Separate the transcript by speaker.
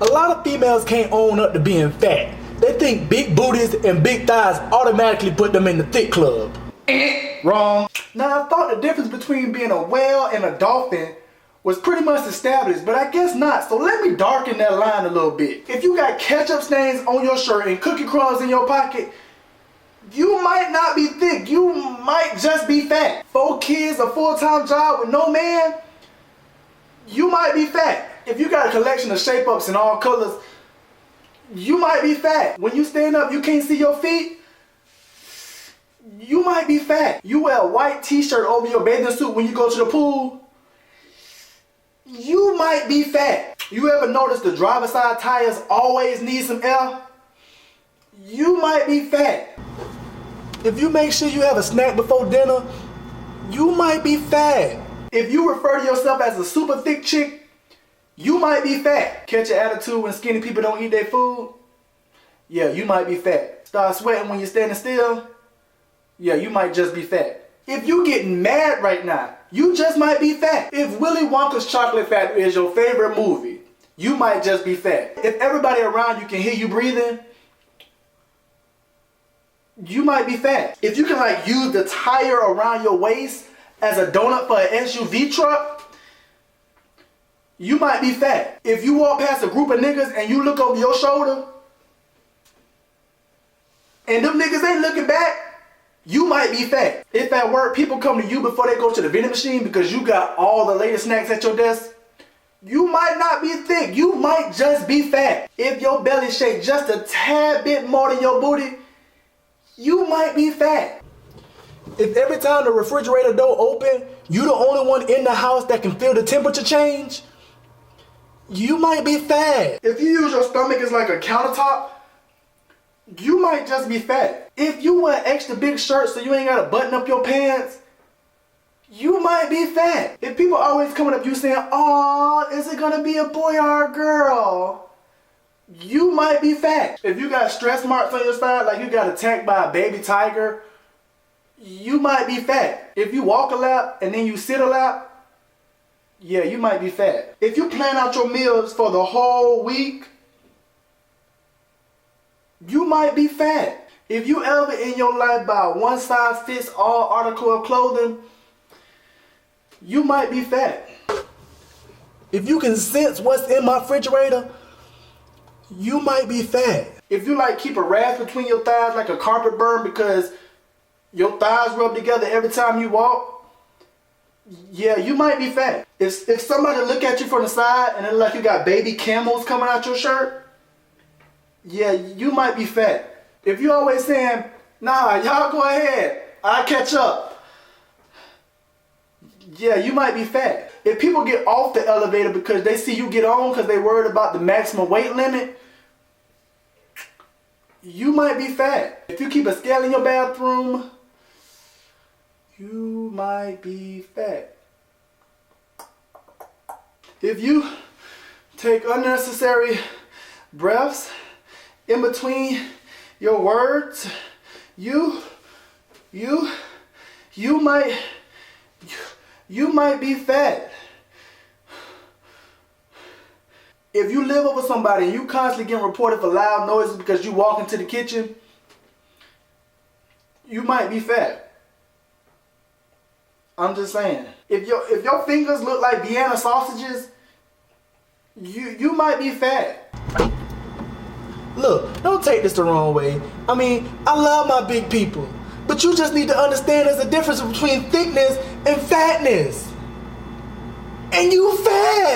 Speaker 1: A lot of females can't own up to being fat. They think big booties and big thighs automatically put them in the thick club.
Speaker 2: Wrong. Now I thought the difference between being a whale and a dolphin was pretty much established, but I guess not. So let me darken that line a little bit. If you got ketchup stains on your shirt and cookie crumbs in your pocket, you might not be thick, you might just be fat. 4 kids, a full-time job with no man, you might be fat. If you got a collection of shape-ups in all colors, you might be fat. When you stand up, you can't see your feet, you might be fat. You wear a white t-shirt over your bathing suit when you go to the pool, you might be fat. You ever notice the driver's side tires always need some air? You might be fat.
Speaker 1: If you make sure you have a snack before dinner, you might be fat.
Speaker 2: If you refer to yourself as a super thick chick, you might be fat. Catch an attitude when skinny people don't eat their food? Yeah, you might be fat. Start sweating when you're standing still? Yeah, you might just be fat. If you getting mad right now, you just might be fat. If Willy Wonka's Chocolate Factory is your favorite movie, you might just be fat. If everybody around you can hear you breathing, you might be fat. If you can like use the tire around your waist as a donut for an SUV truck, you might be fat. If you walk past a group of niggas and you look over your shoulder and them niggas ain't looking back, you might be fat. If at work people come to you before they go to the vending machine because you got all the latest snacks at your desk, you might not be thick, you might just be fat. If your belly shake just a tad bit more than your booty, you might be fat.
Speaker 1: If every time the refrigerator door open, you the only one in the house that can feel the temperature change, you might be fat.
Speaker 2: If you use your stomach as like a countertop, you might just be fat. If you wear extra big shirts so you ain't gotta button up your pants, you might be fat. If people always coming up to you saying, "Aw, is it gonna be a boy or a girl?" you might be fat. If you got stress marks on your side, like you got attacked by a baby tiger, you might be fat. If you walk a lap and then you sit a lap, yeah, you might be fat. If you plan out your meals for the whole week, you might be fat. If you ever in your life buy a one size fits all article of clothing, you might be fat.
Speaker 1: If you can sense what's in my refrigerator, you might be fat.
Speaker 2: If you like keep a rash between your thighs like a carpet burn because your thighs rub together every time you walk, yeah, you might be fat. If somebody look at you from the side and it look like you got baby camels coming out your shirt, yeah, you might be fat. If you always saying, "Nah, y'all go ahead, I'll catch up," yeah, you might be fat. If people get off the elevator because they see you get on because they worried about the maximum weight limit, you might be fat. If you keep a scale in your bathroom, you might be fat. If you take unnecessary breaths in between your words, you might be fat. If you live over somebody and you constantly getting reported for loud noises because you walk into the kitchen, you might be fat. I'm just saying. If your fingers look like Vienna sausages, you might be fat.
Speaker 1: Look, don't take this the wrong way. I mean, I love my big people, but you just need to understand there's a difference between thickness and fatness. And you fat.